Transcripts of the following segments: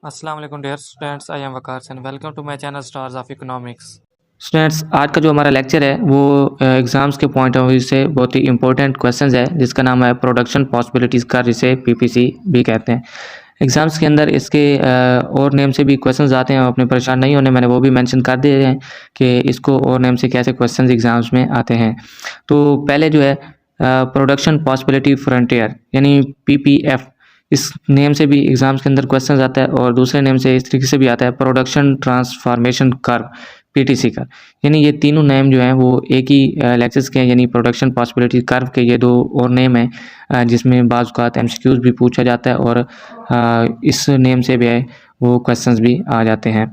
अस्सलाम वालेकुम dear students, I am Waqar and welcome to my channel stars of economics. Students, आज का जो हमारा लेक्चर है वो एग्ज़ाम्स के पॉइंट ऑफ व्यू से बहुत ही इंपॉर्टेंट क्वेश्चंस है, जिसका नाम है प्रोडक्शन पॉसिबिलिटीज़ का, जिसे पीपीसी भी कहते हैं। एग्ज़ाम्स के अंदर इसके और नेम से भी क्वेश्चंस आते हैं, अपने परेशान नहीं होने, मैंने वो भी मेंशन कर दिए हैं कि इसको और नेम से कैसे क्वेश्चंस एग्ज़ाम्स में आते हैं। तो पहले जो है प्रोडक्शन पॉसिबिलिटी फ्रंटियर यानी पीपीएफ, इस नेम से भी एग्ज़ाम्स के अंदर क्वेश्चन आता है, और दूसरे नेम से इस तरीके से भी आता है प्रोडक्शन ट्रांसफॉर्मेशन कर्व, पीटीसी का। यानी ये तीनों नेम जो हैं वो एक ही लेक्चर्स के हैं, यानी प्रोडक्शन पॉसिबिलिटी कर्व के ये दो और नेम हैं, जिसमें बाज़ औक़ात एमसीक्यूज़ भी पूछा जाता है और इस नेम से भी है वो क्वेश्चंस भी आ जाते हैं।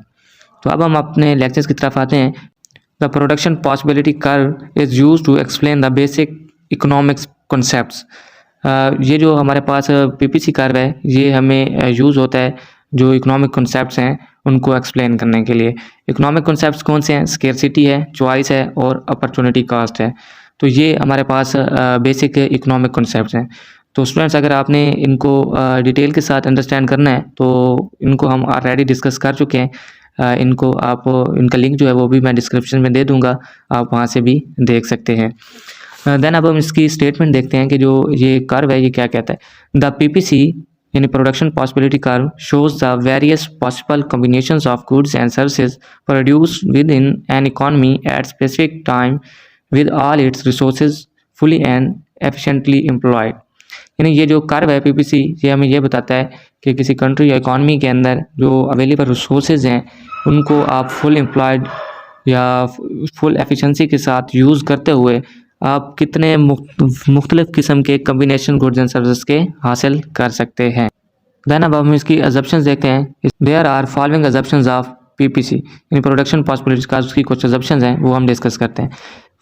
तो अब हम अपने लेक्चर्स की तरफ आते हैं। The production possibility curve is use to explain the basic economics concepts. ये जो हमारे पास पीपीसी कर्व है, ये हमें यूज़ होता है जो इकोनॉमिक कॉन्सेप्ट्स हैं उनको एक्सप्लेन करने के लिए। इकोनॉमिक कॉन्सेप्ट्स कौन से हैं? स्केर्सिटी है, चॉइस है और अपॉर्चुनिटी कॉस्ट है। तो ये हमारे पास बेसिक इकोनॉमिक कॉन्सेप्ट्स हैं। तो स्टूडेंट्स, अगर आपने इनको डिटेल के साथ अंडरस्टैंड करना है तो इनको हम ऑलरेडी डिस्कस कर चुके हैं। इनको आप इनका लिंक जो है वो भी मैं डिस्क्रिप्शन में दे दूँगा, आप वहाँ से भी देख सकते हैं। देन अब हम इसकी स्टेटमेंट देखते हैं कि जो ये कर्व है ये क्या कहता है। द पीपीसी यानी production possibility curve shows the various possible combinations of goods and services produced with in an economy at specific time with all it's resources fully and efficiently employed. यानी ये जो curve है PPC, ये हमें ये बताता है कि किसी कंट्री या इकॉनमी के अंदर जो अवेलेबल रिसोर्सेज हैं उनको आप फुल एम्प्लॉयड या फुल एफिशिएंसी के साथ यूज़ करते हुए आप कितने मुख्तलिफ किस्म के कम्बिनेशन गुड्स एंड सर्विसेज के हासिल कर सकते हैं। देन अब हम इसकी अजप्शंस देखते हैं। There are following assumptions of PPC यानी प्रोडक्शन पॉसिबिलिटीज का, उसकी कुछ अजप्शंस हैं वो हम डिस्कस करते हैं।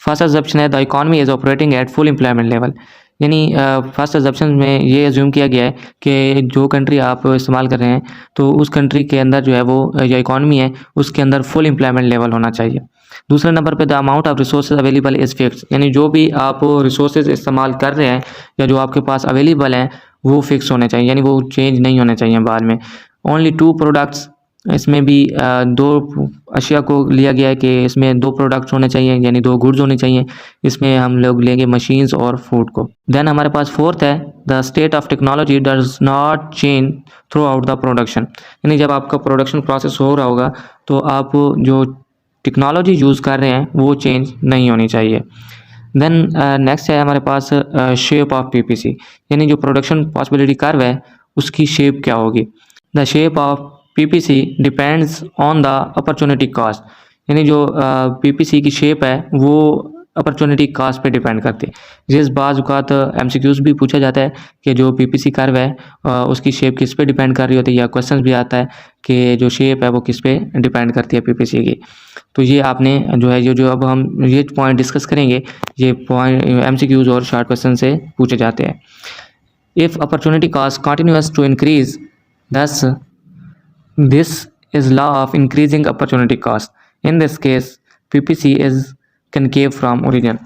फर्स्ट अजप्शन है the economy is operating at full employment level. यानी फर्स्ट अजप्शन में ये अज्यूम किया गया है कि जो कंट्री आप इस्तेमाल कर रहे हैं तो उस कंट्री के अंदर जो है वो या इकॉनमी है उसके अंदर फुल एम्प्लॉयमेंट लेवल होना चाहिए। दूसरे नंबर पे the amount of resources available is fix, यानी जो भी आप रिसोर्सेज इस्तेमाल कर रहे हैं या जो आपके पास अवेलेबल हैं वो फिक्स होने चाहिए, यानी वो चेंज नहीं होने चाहिए बाद में। ओनली टू प्रोडक्ट्स, इसमें भी दो अशिया को लिया गया है कि इसमें दो प्रोडक्ट्स होने चाहिए, यानी दो गुड्स होने चाहिए। इसमें हम लोग लेंगे मशीन्स और फूड को। देन हमारे पास फोर्थ है the state of technology does not change through out the production. यानी जब आपका प्रोडक्शन प्रोसेस हो रहा होगा तो आप जो टेक्नोलॉजी यूज़ कर रहे हैं वो चेंज नहीं होनी चाहिए। देन नेक्स्ट है हमारे पास शेप ऑफ पीपीसी, यानी जो प्रोडक्शन पॉसिबिलिटी कर्व है उसकी शेप क्या होगी। The shape of PPC depends on the opportunity cost, यानी जो पीपीसी की शेप है वो अपॉर्चुनिटी कॉस्ट पे डिपेंड करती है। जिस बाज़ औक़ात एमसीक्यूज़ भी पूछा जाता है कि जो पीपीसी कर्व है उसकी शेप किस पे डिपेंड कर रही होती है, या क्वेश्चन भी आता है कि जो शेप है वो किस पे डिपेंड करती है पीपीसी की। तो ये आपने जो है ये जो अब हम ये पॉइंट डिस्कस करेंगे, ये पॉइंट एमसीक्यूज़ और शॉर्ट क्वेश्चन से पूछे जाते हैं। If opportunity cost continuous to increase thus this is law of increasing opportunity cost. In this case PPC is concave from origin.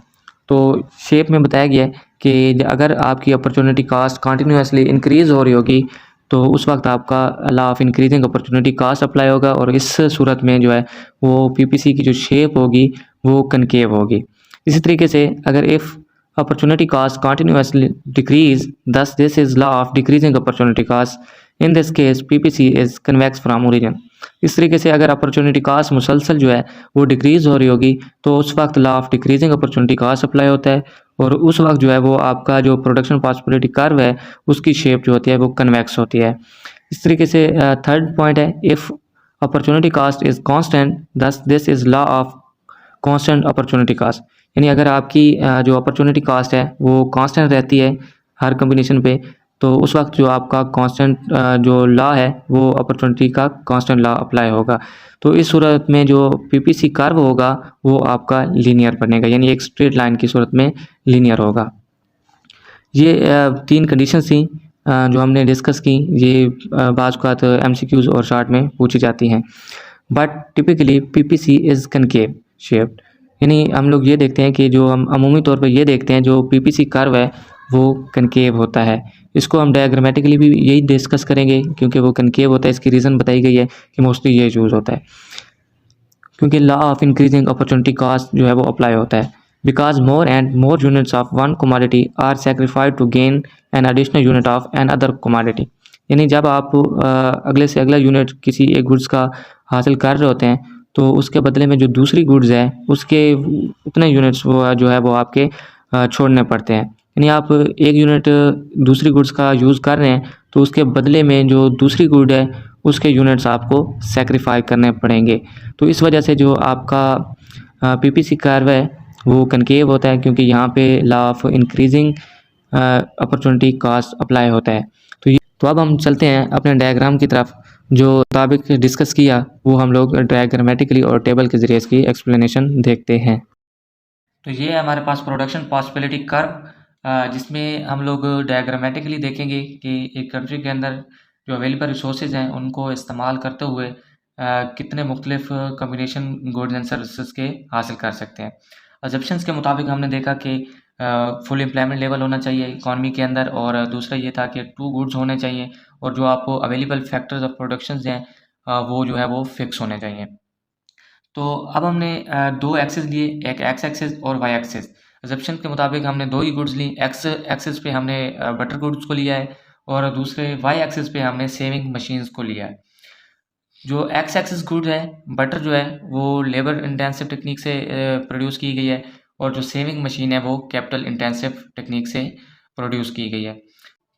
तो शेप में बताया गया है कि अगर आपकी अपॉर्चुनिटी कॉस्ट कंटिन्यूअसली इंक्रीज़ हो रही होगी तो उस वक्त आपका law of increasing opportunity cost apply होगा, और इस सूरत में जो है वो पीपीसी की जो शेप होगी वो कनकेव होगी। इसी तरीके से अगर if opportunity cost continuously decrease thus this is law of decreasing opportunity cost. In this case PPC is convex from origin. इस तरीके से अगर अपॉर्चुनिटी कॉस्ट मुसलसल जो है वो डिक्रीज़ हो रही होगी तो उस वक्त law of decreasing opportunity cost apply होता है, और उस वक्त जो है वो आपका जो प्रोडक्शन पॉसिबिलिटी कर्व है उसकी शेप जो होती है वो कन्वेक्स होती है। इस तरीके से थर्ड पॉइंट है if opportunity cost is constant thus this is law of constant opportunity cost. यानी अगर आपकी जो अपॉर्चुनिटी कॉस्ट है वो कांस्टेंट रहती है हर कम्बिनेशन पे, तो उस वक्त जो आपका कांस्टेंट जो लॉ है वो अपॉर्चुनिटी का कांस्टेंट लॉ अप्लाई होगा। तो इस सूरत में जो पीपीसी कर्व होगा वो आपका लीनियर बनेगा, यानी एक स्ट्रेट लाइन की सूरत में लीनियर होगा। ये तीन कंडीशन थी जो हमने डिस्कस की, ये बाज़ औक़ात एमसीक्यूज़ और शॉर्ट में पूछी जाती हैं। But typically PPC is concave shaped, यानी हम लोग ये देखते हैं कि जो हम अमूमी तौर पे ये देखते हैं जो पीपीसी कर्व है वो कनकेव होता है। इसको हम डायग्रामेटिकली भी यही डिस्कस करेंगे, क्योंकि वो कनकेव होता है। इसकी रीज़न बताई गई है कि मोस्टली ये यूज़ होता है, क्योंकि law of increasing opportunity cost जो है वो अप्लाई होता है। Because more and more units of one commodity are sacrificed to gain an additional unit of another commodity. यानी जब आप अगले से अगला यूनिट किसी एक गुड्स का हासिल कर रहे होते हैं, तो उसके बदले में जो दूसरी गुड्स है उसके उतने यूनिट्स वो जो है वो आपके छोड़ने पड़ते हैं। यानी आप एक यूनिट दूसरी गुड्स का यूज़ कर रहे हैं, तो उसके बदले में जो दूसरी गुड है उसके यूनिट्स आपको सेक्रीफाई करने पड़ेंगे। तो इस वजह से जो आपका पीपीसी कर्व है वो कनकेव होता है, क्योंकि यहाँ पे law of increasing opportunity cost apply होता है। तो अब हम चलते हैं अपने डायग्राम की तरफ। जो टॉपिक डिस्कस किया वो हम लोग डायग्रामेटिकली और टेबल के ज़रिए इसकी एक्सप्लेनेशन देखते हैं। तो ये है हमारे पास प्रोडक्शन पॉसिबिलिटी कर्व, जिसमें हम लोग डायग्रामेटिकली देखेंगे कि एक कंट्री के अंदर जो अवेलेबल रिसोर्सेज हैं उनको इस्तेमाल करते हुए कितने मुख्तलिफ कम्बिनेशन गुड्स एंड सर्विसेज के हासिल कर सकते हैं। अजप्शंस के मुताबिक हमने देखा कि फुल एम्प्लॉयमेंट लेवल होना चाहिए इकॉनमी के अंदर, और दूसरा ये था कि 2 गुड्स होने चाहिए, और जो आपको अवेलेबल फैक्टर्स ऑफ प्रोडक्शन हैं वो जो है वो फिक्स होने चाहिए। तो अब हमने 2 एक्सेस लिए, एक एक्स एक्सेस और वाई एक्सेस। अजप्शन के मुताबिक हमने 2 ही गुड्स ली। एक्स एक्सेस पे हमने बटर गुड्स को लिया है, और दूसरे वाई एक्सेस पे हमने सेविंग मशीन्स को लिया है। जो एक्स एक्सिस गुड है, बटर जो है वो लेबर इंटेंसिव टेक्निक से प्रोड्यूस की गई है, और जो सेविंग मशीन है वो कैपिटल इंटेंसिव टेक्निक से प्रोड्यूस की गई है।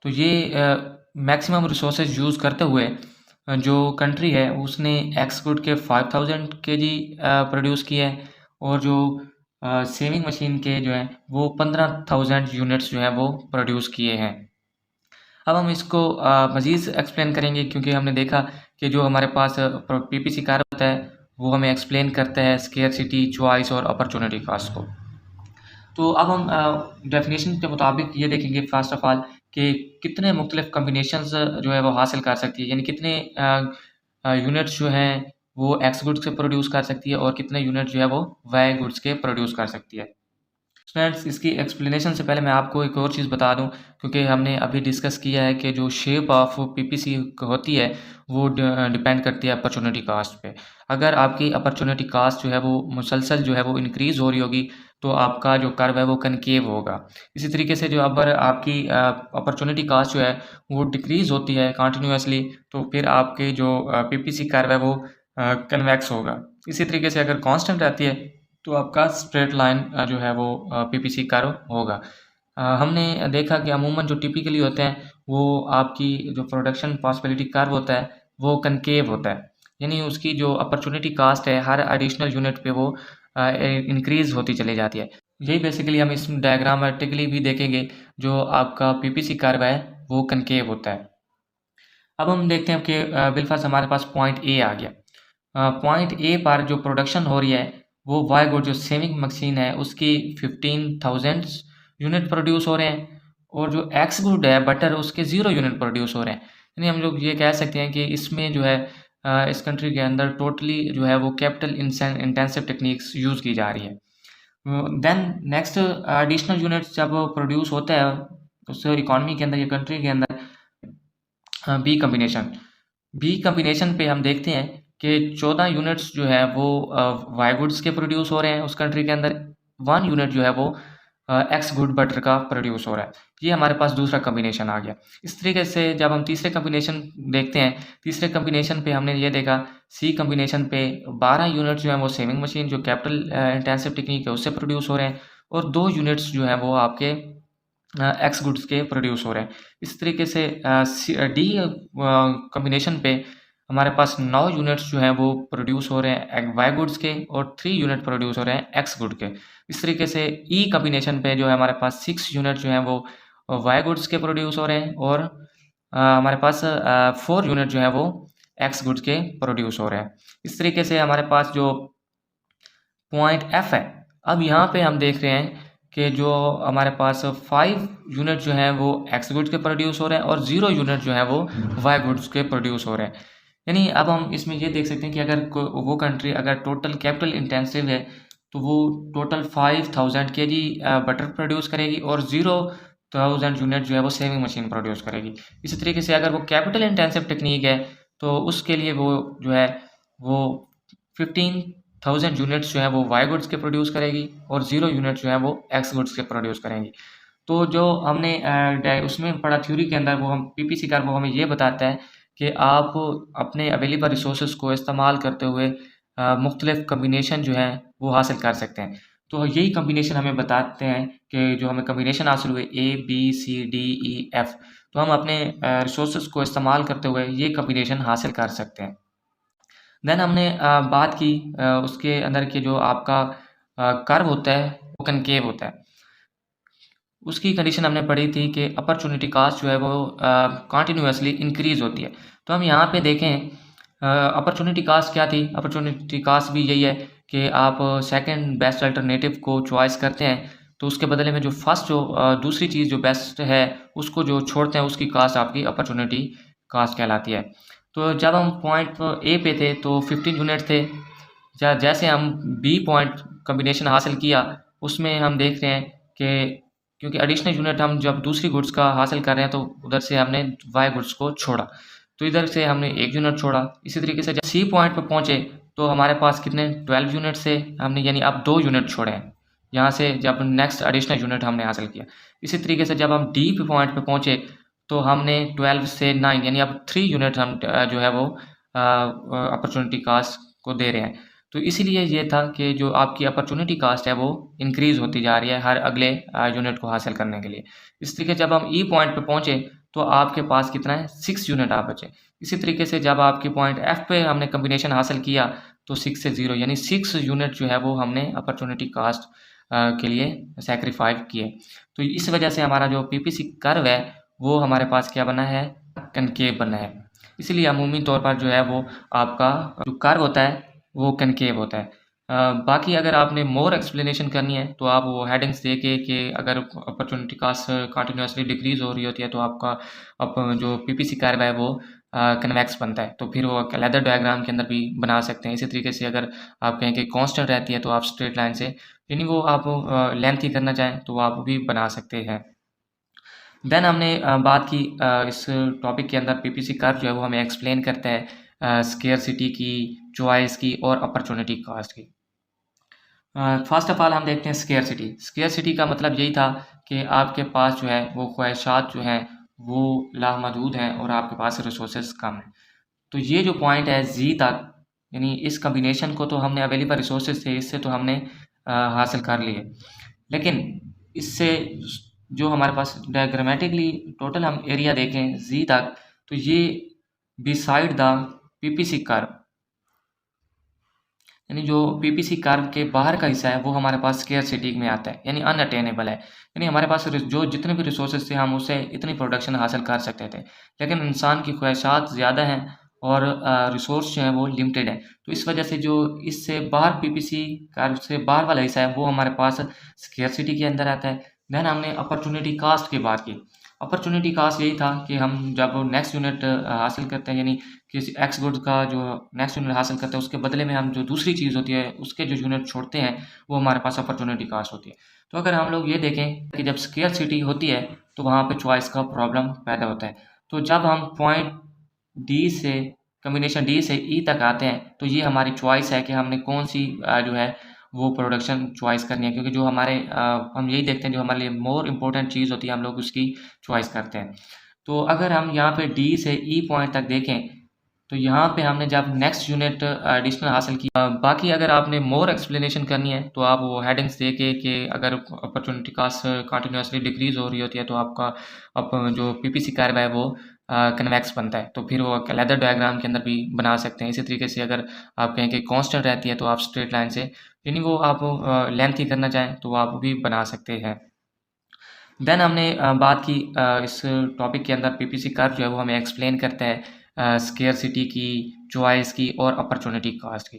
तो ये मैक्सिमम रिसोर्सेज यूज़ करते हुए जो कंट्री है उसने एक्स गुड के 5000 केजी प्रोड्यूस किए हैं, और जो सेविंग मशीन के जो है वो 15000 यूनिट्स जो है वो प्रोड्यूस किए हैं। अब हम इसको मज़ीद एक्सप्लेन करेंगे, क्योंकि हमने देखा कि जो हमारे पास पीपीसी कार्य होता है वो हमें एक्सप्लेन करता है स्केर्सिटी, चॉइस और अपॉर्चुनिटी कॉस्ट को। तो अब हम डेफिनेशन के मुताबिक ये देखेंगे फर्स्ट ऑफ ऑल कि कितने मुख्तलिफ कम्बिनेशंस जो है वो हासिल कर सकती है, यानी कितने यूनिट्स जो हैं वो एक्स गुड्स के प्रोड्यूस कर सकती है, और कितने यूनिट जो है वो वाई गुड्स के प्रोड्यूस कर सकती है। फ्रेंड्स, इसकी एक्सप्लेनेशन से पहले मैं आपको एक और चीज़ बता दूं, क्योंकि हमने अभी डिस्कस किया है कि जो शेप ऑफ पीपीसी होती है वो डिपेंड करती है अपॉर्चुनिटी कास्ट पे। अगर आपकी अपॉर्चुनिटी कास्ट जो है वो मुसलसल जो है वो इंक्रीज़ हो रही होगी, तो आपका जो कर्व है वो कनकेव होगा। इसी तरीके से जो अगर आपकी अपॉर्चुनिटी कास्ट जो है वो डिक्रीज़ होती है कंटिन्यूसली, तो फिर आपके जो पीपीसी कर्व है वो कन्वेक्स होगा। इसी तरीके से अगर कांस्टेंट रहती है तो आपका स्ट्रेट लाइन जो है वो पीपीसी कर्व होगा। हमने देखा कि अमूमन जो टिपिकली होते हैं वो आपकी जो प्रोडक्शन पॉसिबिलिटी कर्व होता है वो कनकेव होता है, यानी उसकी जो अपॉर्चुनिटी कास्ट है हर एडिशनल यूनिट पे वो इंक्रीज होती चली जाती है। यही बेसिकली हम इस डायग्रामेटिकली भी देखेंगे, जो आपका पीपीसी कर्व है वो कनकेव होता है। अब हम देखते हैं कि बिलफर्ज हमारे पास पॉइंट ए आ गया। पॉइंट ए पर जो प्रोडक्शन हो रही है वो वाई गुड जो सेविंग मशीन है उसकी 15,000 यूनिट प्रोड्यूस हो रहे हैं, और जो एक्स गुड है बटर उसके 0 यूनिट प्रोड्यूस हो रहे हैं। यानी हम लोग ये कह सकते हैं कि इसमें जो है इस कंट्री के अंदर टोटली जो है वो कैपिटल इंटेंसिव टेक्निक्स यूज़ की जा रही है। देन नेक्स्ट एडिशनल यूनिट्स जब प्रोड्यूस होता है उस इकॉनमी के अंदर या कंट्री के अंदर, बी कम्बिनेशन पे हम देखते हैं कि 14 यूनिट्स जो है वो वाई गुड्स के प्रोड्यूस हो रहे हैं उस कंट्री के अंदर, 1 यूनिट जो है वो एक्स गुड बटर का प्रोड्यूस हो रहा है। ये हमारे पास दूसरा कम्बिनेशन आ गया। इस तरीके से जब हम तीसरे कम्बिनेशन देखते हैं, तीसरे कम्बिनेशन पे हमने ये देखा सी कम्बिनेशन पे 12 यूनिट्स जो है वो सेविंग मशीन जो कैपिटल इंटेंसिव टेक्निक है उससे प्रोड्यूस हो रहे हैं, और 2 यूनिट्स जो है वो आपके एक्स गुड्स के प्रोड्यूस हो रहे हैं। इस तरीके से डी कम्बिनेशन पे हमारे पास 9 यूनिट्स जो हैं वो प्रोड्यूस हो रहे हैं वाई गुड्स के, और 3 यूनिट प्रोड्यूस हो रहे हैं एक्स गुड के। इस तरीके से ई कम्बिनेशन पे जो है हमारे पास 6 यूनिट जो हैं वो वाई गुड्स के प्रोड्यूस हो रहे हैं, और हमारे पास 4 यूनिट जो है वो एक्स गुड्स के प्रोड्यूस हो रहे हैं। इस तरीके से हमारे पास जो पॉइंट एफ है, अब यहाँ पे हम देख रहे हैं कि जो हमारे पास 5 यूनिट जो हैं वो एक्स गुड्स के प्रोड्यूस हो रहे हैं, और 0 यूनिट जो है वो वाई गुड्स के प्रोड्यूस हो रहे हैं। यानी अब हम इसमें ये देख सकते हैं कि अगर वो कंट्री अगर टोटल कैपिटल इंटेंसिव है तो वो टोटल 5000 केजी बटर प्रोड्यूस करेगी, और 0 1000 यूनिट जो है वो सेविंग मशीन प्रोड्यूस करेगी। इसी तरीके से अगर वो कैपिटल इंटेंसिव टेक्निक है तो उसके लिए वो जो है वो 15,000 यूनिट्स जो है वो वाई गुड्स के प्रोड्यूस करेगी और 0 यूनिट जो है वो एक्स गुड्स के प्रोड्यूस करेंगी। तो जो हमने उसमें पढ़ा थ्योरी के अंदर, वो हम पीपीसी का वो हमें ये बताता है कि आप अपने अवेलेबल रिसोर्सेज को इस्तेमाल करते हुए मुख्तलिफ कम्बिनेशन जो है वो हासिल कर सकते हैं। तो यही कम्बिनेशन हमें बताते हैं कि जो हमें कम्बिनेशन हासिल हुए ABCDEF, तो हम अपने रिसोर्सेज को इस्तेमाल करते हुए ये कम्बिनेशन हासिल कर सकते हैं। देन हमने बात की उसके अंदर के जो आपका कर्व होता है वो कनकेव होता है। उसकी कंडीशन हमने पढ़ी थी कि अपॉर्चुनिटी कास्ट जो है वो कंटिन्यूसली इंक्रीज होती है। तो हम यहाँ पे देखें अपॉर्चुनिटी कास्ट क्या थी। अपॉर्चुनिटी कास्ट भी यही है कि आप सेकंड बेस्ट अल्टरनेटिव को चॉइस करते हैं, तो उसके बदले में जो फर्स्ट जो दूसरी चीज़ जो बेस्ट है उसको जो छोड़ते हैं उसकी कास्ट आपकी अपॉर्चुनिटी कास्ट कहलाती है। तो जब हम पॉइंट ए पे थे तो 15 यूनिट थे। जैसे हम बी पॉइंट कम्बिनेशन हासिल किया उसमें हम देख रहे हैं कि क्योंकि एडिशनल यूनिट हम जब दूसरी गुड्स का हासिल कर रहे हैं तो उधर से हमने वाई गुड्स को छोड़ा, तो इधर से हमने एक यूनिट छोड़ा। इसी तरीके से जब सी पॉइंट पर पहुंचे तो हमारे पास कितने 12 यूनिट से हमने यानी अब 2 यूनिट छोड़े हैं यहाँ से, जब नेक्स्ट एडिशनल यूनिट हमने हासिल किया। इसी तरीके से जब हम डी पॉइंट पर पहुंचे तो हमने 12 से 9 यानी अब 3 यूनिट हम जो है वो अपॉर्चुनिटी कास्ट को दे रहे हैं। तो इसीलिए ये था कि जो आपकी अपॉर्चुनिटी कास्ट है वो इंक्रीज़ होती जा रही है हर अगले यूनिट को हासिल करने के लिए। इस तरीके जब हम ई पॉइंट पे पहुँचे तो आपके पास कितना है 6 यूनिट आप बचे। इसी तरीके से जब आपकी पॉइंट एफ पे हमने कम्बिनेशन हासिल किया तो 6 से 0 यानी 6 यूनिट जो है वो हमने अपॉर्चुनिटी कास्ट के लिए सेक्रीफाइस किए। तो इस वजह से हमारा जो पीपीसी कर्व है वो हमारे पास क्या बना है, कनकेव बना है। इसीलिए अमूमी तौर पर जो है वो आपका जो कर्व होता है वो कनकेव होता है। बाकी अगर आपने मोर एक्सप्लेनेशन करनी है तो आप वो हेडिंग्स दे के कि अगर अपॉर्चुनिटी कास्ट कंटिन्यूसली डिक्रीज हो रही होती है तो आपका जो पीपीसी कर्व है वो कन्वेक्स बनता है, तो फिर वो लेदर डायग्राम के अंदर भी बना सकते हैं। इसी तरीके से अगर आप कहें कि कांस्टेंट रहती है तो आप स्ट्रेट लाइन से यानी वो आप लेंथ ही करना चाहें तो आप भी बना सकते हैं। देन हमने बात की इस टॉपिक के अंदर पीपीसी कर्व जो है वो हमें एक्सप्लेन करता है स्केयरसिटी की, चॉइस की और अपॉर्चुनिटी कास्ट की। फर्स्ट ऑफ ऑल हम देखते हैं स्केयरसिटी। स्केयरसिटी का मतलब यही था कि आपके पास जो है वो ख्वाहिशात जो हैं वो लामहदूद हैं और आपके पास रिसोर्सेज कम हैं। तो ये जो पॉइंट है जी तक, यानी इस कम्बिनेशन को तो हमने अवेलेबल रिसोर्सेज थे इससे तो हमने हासिल कर लिए, लेकिन इससे जो हमारे पास डायग्रामेटिकली टोटल हम एरिया देखें जी तक, तो ये बिसाइड द पीपीसी कर्व, यानी जो पीपीसी कर्व के बाहर का हिस्सा है वो हमारे पास स्केयरसिटी में आता है, यानी अनअटेनेबल है। यानी हमारे पास जो जितने भी रिसोर्सेज थे हम उससे इतनी प्रोडक्शन हासिल कर सकते थे, लेकिन इंसान की ख्वाहिशात ज़्यादा हैं और रिसोर्स जो हैं वो लिमिटेड है। तो इस वजह से जो इससे बाहर पीपीसी कर्व से बाहर वाला हिस्सा है वो हमारे पास स्केयरसिटी के अंदर आता है। देन हमने अपॉर्चुनिटी कास्ट की बात की। अपॉर्चुनिटी कास्ट यही था कि हम जब नेक्स्ट यूनिट हासिल करते हैं, यानी किसी एक्स गुड्स का जो नेक्स्ट यूनिट हासिल करते हैं उसके बदले में हम जो दूसरी चीज़ होती है उसके जो यूनिट छोड़ते हैं वो हमारे पास अपॉर्चुनिटी कास्ट होती है। तो अगर हम लोग ये देखें कि जब स्केयरसिटी होती है तो वहाँ पे चॉइस का प्रॉब्लम पैदा होता है। तो जब हम पॉइंट डी से कम्बिनेशन डी से ई तक आते हैं तो ये हमारी चॉइस है कि हमने कौन सी जो है वो प्रोडक्शन चॉइस करनी है, क्योंकि जो हमारे हम यही देखते हैं जो हमारे लिए मोर इम्पोर्टेंट चीज़ होती है हम लोग उसकी चॉइस करते हैं। तो अगर हम यहाँ पे डी से ई पॉइंट तक देखें तो यहाँ पे हमने जब नेक्स्ट यूनिट एडिशनल हासिल की। बाकी अगर आपने मोर एक्सप्लेनेशन करनी है तो आप वो हेडिंग्स दे के कि अगर अपॉर्चुनिटी कास्ट कंटिन्यूसली डिक्रीज हो रही होती है तो आपका जो पीपीसी कर्व है वो कन्वेक्स बनता है, तो फिर वो लेदर डायग्राम के अंदर भी बना सकते हैं। इसी तरीके से अगर आप कहें कि कांस्टेंट रहती है तो आप स्ट्रेट लाइन से यानी वो आप लेंथ ही करना चाहें तो आप भी बना सकते हैं। देन हमने बात की इस टॉपिक के अंदर पीपीसी कर्व जो है वो हमें एक्सप्लेन करता है स्केयरसिटी की, चॉइस की और अपॉर्चुनिटी कास्ट की।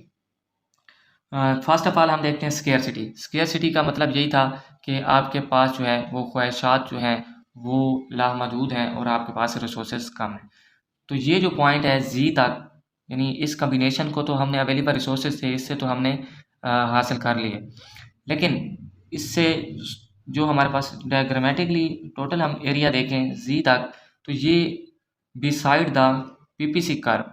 फर्स्ट ऑफ ऑल हम देखते हैं स्केयरसिटी। स्केयरसिटी का मतलब यही था कि आपके पास जो है वो ख्वाहिशात जो हैं वो लामहदूद हैं और आपके पास रिसोर्सेज कम हैं। तो ये जो पॉइंट है जी तक, यानी इस कम्बिनेशन को तो हमने अवेलेबल रिसोर्सेज थे इससे तो हमने हासिल कर लिए, लेकिन इससे जो हमारे पास डायग्रामेटिकली टोटल हम एरिया देखें जी तक, तो ये बिसाइड द पीपीसी कर्व,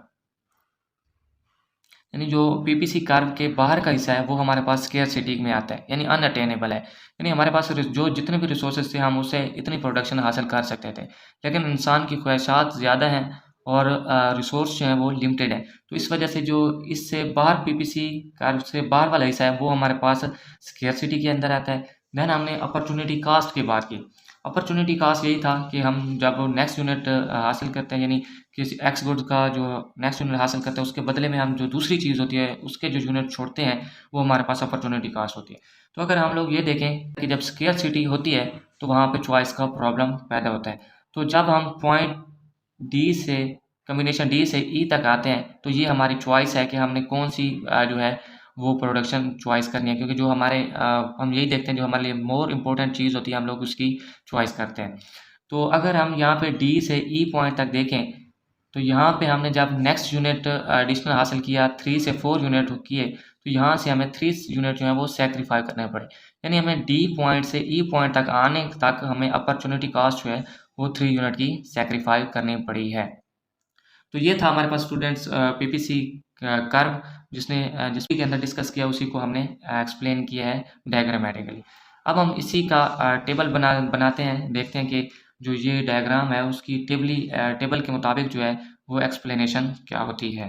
यानी जो पीपीसी कर्व के बाहर का हिस्सा है वो हमारे पास स्केर्सिटी में आता है, यानी अनअटेनेबल है। यानी हमारे पास जो जितने भी रिसोर्सेज थे हम उससे इतनी प्रोडक्शन हासिल कर सकते थे, लेकिन इंसान की ख्वाहिशात ज़्यादा हैं और रिसोर्स जो है वो लिमिटेड है। तो इस वजह से जो इससे बाहर पीपीसी कर्व से बाहर वाला हिस्सा है वो हमारे पास स्केर्सिटी के अंदर आता है। देन हमने अपॉर्चुनिटी कास्ट की बात की। अपॉर्चुनिटी कास्ट यही था कि हम जब नेक्स्ट यूनिट हासिल करते हैं, यानी किसी एक्स गुड का जो नेक्स्ट यूनिट हासिल करते हैं उसके बदले में हम जो दूसरी चीज़ होती है उसके जो यूनिट छोड़ते हैं वो हमारे पास अपॉर्चुनिटी कास्ट होती है। तो अगर हम लोग ये देखें कि जब स्केर्सिटी होती है तो वहाँ पे चॉइस का प्रॉब्लम पैदा होता है। तो जब हम पॉइंट डी से कम्बिनेशन डी से ई तक आते हैं तो ये हमारी चॉइस है कि हमने कौन सी जो है वो प्रोडक्शन चॉइस करनी है, क्योंकि जो हमारे हम यही देखते हैं जो हमारे लिए मोर इम्पोर्टेंट चीज़ होती है हम लोग उसकी चॉइस करते हैं। तो अगर हम यहाँ पे डी से ई पॉइंट तक देखें तो यहाँ पे हमने जब नेक्स्ट यूनिट एडिशनल हासिल किया 3 से 4 यूनिट किए, तो यहाँ से हमें 3 यूनिट जो है वो सेक्रीफाई करने पड़े, यानी हमें डी पॉइंट से ई पॉइंट तक आने तक हमें अपॉर्चुनिटी कास्ट जो है वो 3 यूनिट की सेक्रीफाई करनी पड़ी है। तो ये था हमारे पास स्टूडेंट्स पीपीसी कर्व जिसके अंदर डिस्कस किया, उसी को हमने एक्सप्लेन किया है डायग्रामेटिकली। अब हम इसी का टेबल बनाते हैं, देखते हैं कि जो ये डायग्राम है उसकी टेबल के मुताबिक जो है वो एक्सप्लेनेशन क्या होती है।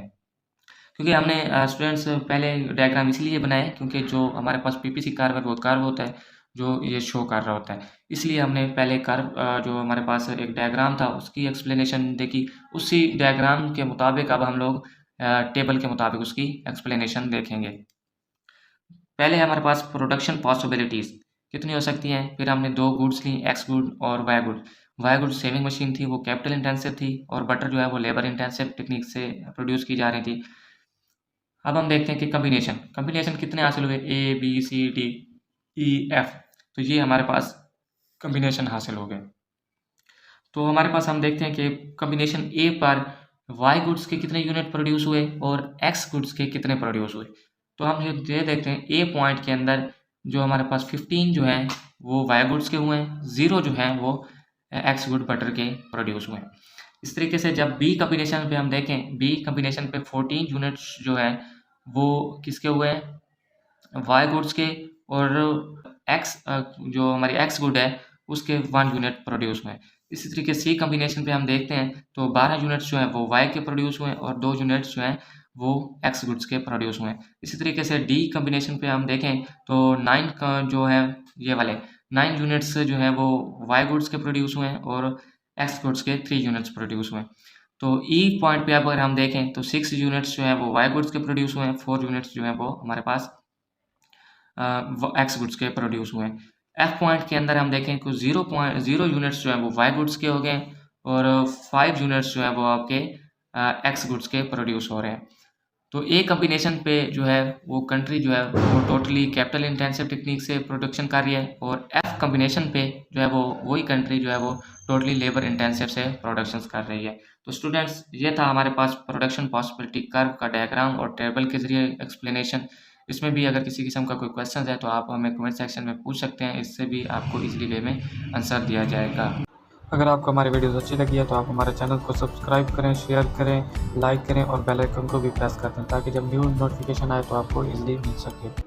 क्योंकि हमने स्टूडेंट्स पहले डायग्राम इसलिए बनाए क्योंकि जो हमारे पास पीपीसी कर्व है वो कर्व होता है जो ये शो कर रहा होता है, इसलिए हमने पहले कर्व जो हमारे पास एक डायग्राम था उसकी एक्सप्लेनेशन देखी। उसी डायग्राम के मुताबिक अब हम लोग टेबल के मुताबिक उसकी एक्सप्लेनेशन देखेंगे। पहले हमारे पास प्रोडक्शन पॉसिबिलिटीज़ कितनी हो सकती हैं, फिर हमने दो गुड्स ली, एक्स गुड और Y good. Y good sewing machine थी, वो कैपिटल इंटेंसिव थी, और बटर जो है वो लेबर इंटेंसिव टेक्निक से प्रोड्यूस की जा रही थी। अब हम देखते हैं कि कम्बिनेशन कितने हासिल हुए, A B C D E F, तो ये हमारे पास कम्बिनेशन हासिल हो गए। तो हमारे पास हम देखते हैं कि कम्बिनेशन ए पर वाई गुड्स के कितने यूनिट प्रोड्यूस हुए और एक्स गुड्स के कितने प्रोड्यूस हुए। तो हम ये देखते हैं ए पॉइंट के अंदर जो हमारे पास 15 जो है वो वाई गुड्स के हुए हैं, 0 जो है वो एक्स गुड बटर के प्रोड्यूस हुए हैं। इस तरीके से जब बी कम्बिनेशन पे हम देखें, बी कम्बिनेशन पे 14 यूनिट्स जो है वो किसके हुए हैं, वाई गुड्स के, और एक्स जो हमारी एक्स गुड है उसके 1 यूनिट प्रोड्यूस हुए हैं। इसी तरीके सी कम्बिनेशन पे हम देखते हैं तो 12 यूनिट्स जो हैं वो वाई के प्रोड्यूस हुए हैं और 2 यूनिट्स जो हैं वो एक्स गुड्स के प्रोड्यूस हुए हैं। इसी तरीके से डी कम्बिनेशन पे हम देखें तो 9 का जो है ये वाले 9 यूनिट्स जो हैं वो वाई गुड्स के प्रोड्यूस हुए हैं और एक्स गुड्स के 3 यूनिट्स प्रोड्यूस हुए हैं। तो ई पॉइंट पे अगर हम देखें तो 6 यूनिट्स जो है वो वाई गुड्स के प्रोड्यूस हुए हैं, 4 यूनिट्स जो हैं वो हमारे पास एक्स गुड्स के प्रोड्यूस हुए हैं। एफ पॉइंट के अंदर हम देखें कुछ 0.0 यूनिट्स जो है वो वाई गुड्स के हो गए और 5 यूनिट्स जो है वो आपके एक्स गुड्स के प्रोड्यूस हो रहे हैं। तो ए कम्बिनेशन पे जो है वो कंट्री जो है वो टोटली कैपिटल इंटेंसिव टेक्निक से प्रोडक्शन कर रही है, और एफ कम्बिनेशन पे जो है वो वही कंट्री जो है वो टोटली लेबर इंटेंसिव से प्रोडक्शन कर रही है। तो स्टूडेंट्स ये था हमारे पास प्रोडक्शन पॉसिबिलिटी कर्व का डायग्राम और टेबल के जरिए एक्सप्लेनेशन। इसमें भी अगर किसी किस्म का कोई क्वेश्चन है तो आप हमें कमेंट सेक्शन में पूछ सकते हैं, इससे भी आपको इजीली वे में आंसर दिया जाएगा। अगर आपको हमारी वीडियोस अच्छी लगी है तो आप हमारे चैनल को सब्सक्राइब करें, शेयर करें, लाइक करें और बेल आइकन को भी प्रेस कर दें ताकि जब न्यू नोटिफिकेशन आए तो आपको इजीली मिल सके।